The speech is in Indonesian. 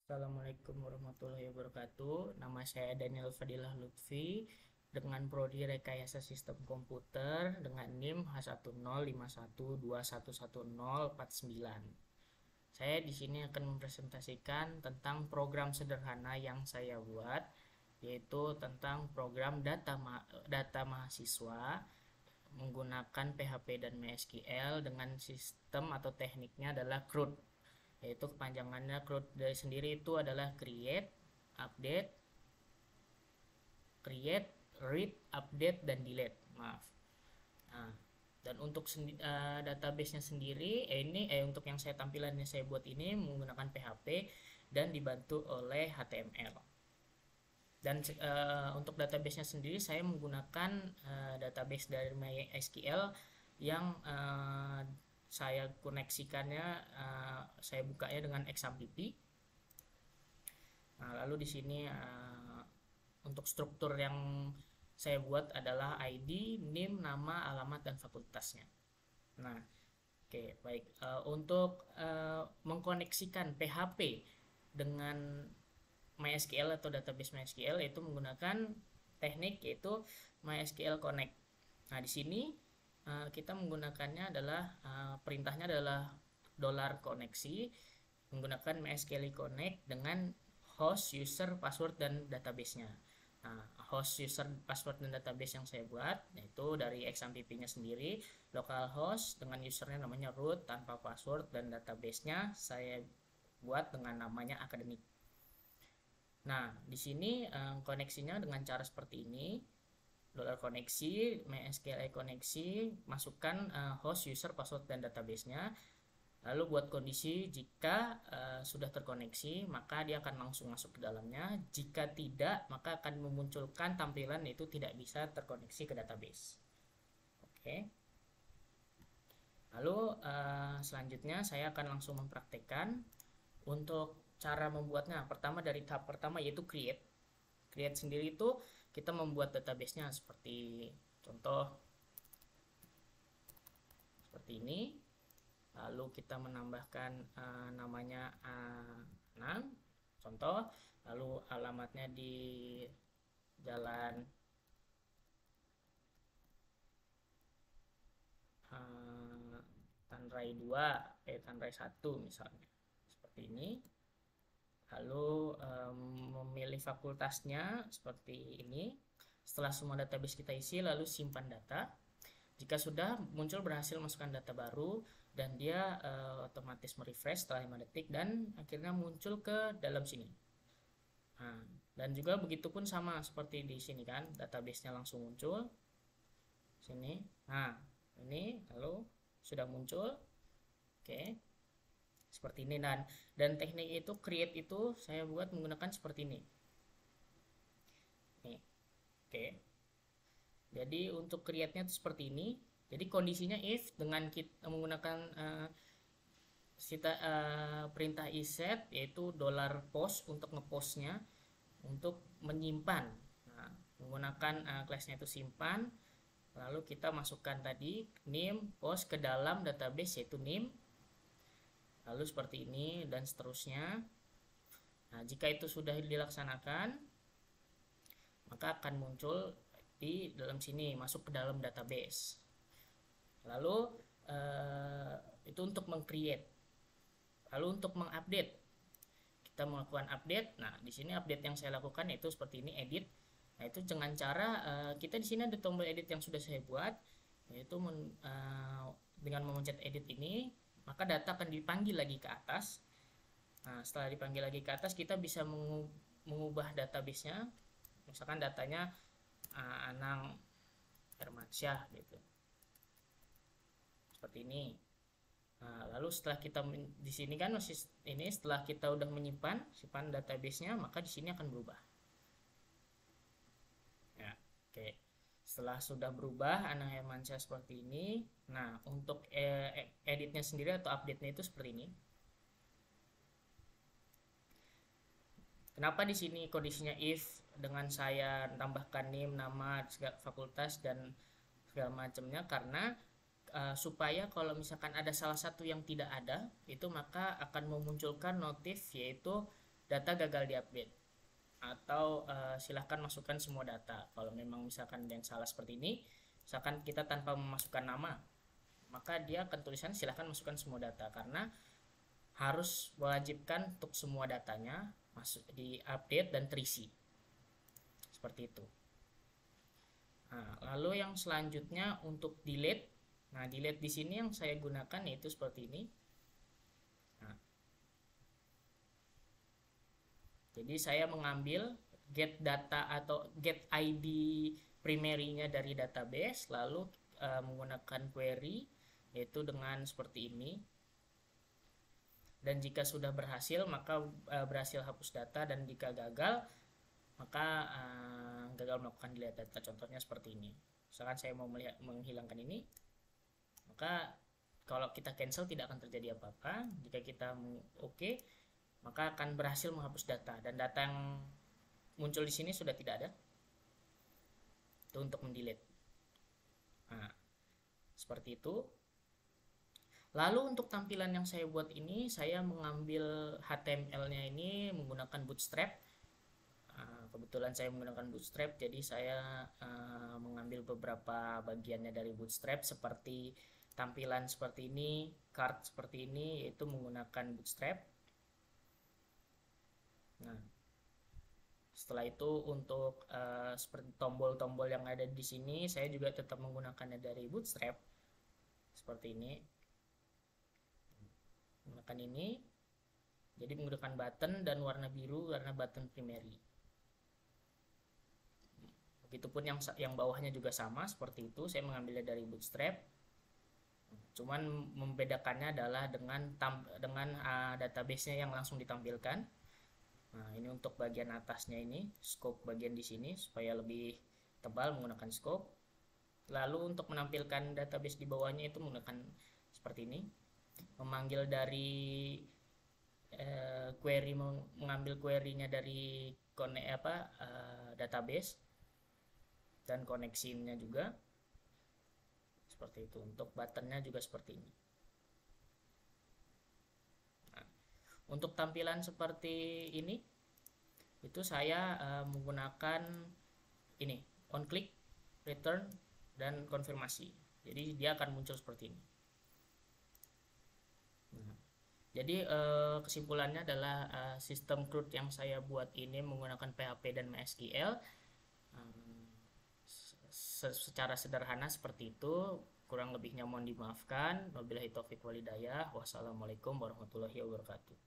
Assalamualaikum warahmatullahi wabarakatuh. Nama saya Daniel Fadilah Lutfi dengan prodi Rekayasa Sistem Komputer dengan NIM H1051211049. Saya di sini akan mempresentasikan tentang program sederhana yang saya buat, yaitu tentang program data mahasiswa menggunakan PHP dan MySQL dengan sistem atau tekniknya adalah CRUD, yaitu kepanjangannya CRUD dari sendiri itu adalah update, create, read, update, dan delete. Maaf. Nah, dan untuk database-nya sendiri, untuk yang saya tampilannya saya buat ini menggunakan PHP dan dibantu oleh HTML. Dan untuk database-nya sendiri saya menggunakan database dari MySQL yang saya koneksikannya, saya bukanya dengan XAMPP. Nah, lalu di sini untuk struktur yang saya buat adalah ID, NIM, nama, alamat, dan fakultasnya. Nah, oke, baik. Untuk mengkoneksikan PHP dengan MySQL atau database MySQL itu menggunakan teknik yaitu MySQL Connect. Nah, di sini kita menggunakannya adalah perintahnya adalah $koneksi menggunakan MySQL Connect dengan host, user, password, dan database-nya. Nah, host, user, password, dan database yang saya buat yaitu dari XAMPP-nya sendiri, localhost dengan usernya namanya root tanpa password, dan database-nya saya buat dengan namanya akademik. Nah, di sini koneksinya dengan cara seperti ini. $koneksi, MySQL koneksi, masukkan host, user, password, dan database-nya. Lalu buat kondisi jika sudah terkoneksi, maka dia akan langsung masuk ke dalamnya. Jika tidak, maka akan memunculkan tampilan yaitu tidak bisa terkoneksi ke database. Oke. Lalu selanjutnya saya akan langsung mempraktekkan untuk cara membuatnya. Pertama dari tahap pertama yaitu create. Create sendiri itu kita membuat database-nya seperti contoh seperti ini. Lalu kita menambahkan namanya Anang, contoh, lalu alamatnya di Jalan Tanrai 2, Tanrai 1 misalnya, seperti ini. Lalu memilih fakultasnya seperti ini. Setelah semua database kita isi, lalu simpan data. Jika sudah muncul berhasil masukkan data baru dan dia otomatis merefresh setelah 5 detik dan akhirnya muncul ke dalam sini. Nah, dan juga begitupun sama seperti di sini kan, database-nya langsung muncul sini. Nah, ini lalu sudah muncul. Oke. Seperti ini, dan teknik itu create itu saya buat menggunakan seperti ini. Nih. Oke. Jadi untuk create-nya itu seperti ini. Jadi kondisinya if dengan kita menggunakan perintah iset yaitu $post untuk ngepostnya untuk menyimpan. Nah, menggunakan class-nya itu simpan. Lalu kita masukkan tadi name post ke dalam database yaitu name. Lalu seperti ini dan seterusnya. Nah, jika itu sudah dilaksanakan, maka akan muncul di dalam sini masuk ke dalam database. Lalu itu untuk meng-create. Lalu untuk mengupdate, kita melakukan update. Nah, di sini update yang saya lakukan yaitu seperti ini, edit. Nah, itu dengan cara kita di sini ada tombol edit yang sudah saya buat, yaitu dengan memencet edit ini, maka data akan dipanggil lagi ke atas. Nah, setelah dipanggil lagi ke atas, kita bisa mengubah database-nya. Misalkan datanya Anang Hermansyah gitu. Seperti ini. Nah, lalu setelah kita di sini kan ini setelah kita udah simpan database-nya, maka di sini akan berubah. Ya, oke. Setelah sudah berubah Anang Hermansyah seperti ini. Nah, untuk editnya sendiri atau update-nya itu seperti ini. Kenapa di sini kondisinya if dengan saya tambahkan name, nama, fakultas dan segala macamnya, karena supaya kalau misalkan ada salah satu yang tidak ada itu maka akan memunculkan notif yaitu data gagal diupdate, atau silahkan masukkan semua data. Kalau memang misalkan yang salah seperti ini, misalkan kita tanpa memasukkan nama, maka dia akan tulisan silahkan masukkan semua data, karena harus mewajibkan untuk semua datanya masuk di update dan terisi seperti itu. Nah, lalu yang selanjutnya untuk delete. Nah, delete di sini yang saya gunakan yaitu seperti ini. Nah, jadi saya mengambil get data atau get ID primary-nya dari database, lalu menggunakan query yaitu dengan seperti ini. Dan jika sudah berhasil, maka berhasil hapus data, dan jika gagal, maka gagal melakukan delete data. Contohnya seperti ini. Misalkan saya mau menghilangkan ini, maka kalau kita cancel tidak akan terjadi apa-apa. Jika kita oke, maka akan berhasil menghapus data, dan data yang muncul di sini sudah tidak ada. Itu untuk mendelete. Nah, seperti itu. Lalu untuk tampilan yang saya buat ini, saya mengambil HTML-nya ini menggunakan Bootstrap. Kebetulan saya menggunakan Bootstrap, jadi saya mengambil beberapa bagiannya dari Bootstrap, seperti tampilan seperti ini, card seperti ini, yaitu menggunakan Bootstrap. Nah, setelah itu untuk seperti tombol-tombol yang ada di sini, saya juga tetap menggunakannya dari Bootstrap seperti ini. Menggunakan ini, jadi menggunakan button dan warna biru karena button primary. Begitupun yang bawahnya juga sama seperti itu, saya mengambilnya dari Bootstrap. Cuman membedakannya adalah dengan database-nya yang langsung ditampilkan. Nah, ini untuk bagian atasnya ini, scope bagian di sini supaya lebih tebal menggunakan scope. Lalu untuk menampilkan database di bawahnya itu menggunakan seperti ini. Memanggil dari query, mengambil query-nya dari database, dan koneksinya juga seperti itu. Untuk buttonnya juga seperti ini. Nah, untuk tampilan seperti ini, itu saya menggunakan ini, on click, return, dan konfirmasi. Jadi dia akan muncul seperti ini. Jadi kesimpulannya adalah sistem CRUD yang saya buat ini menggunakan PHP dan MySQL. Secara sederhana seperti itu, kurang lebihnya mohon dimaafkan. Wabillahi taufiq walhidayah. Wassalamualaikum warahmatullahi wabarakatuh.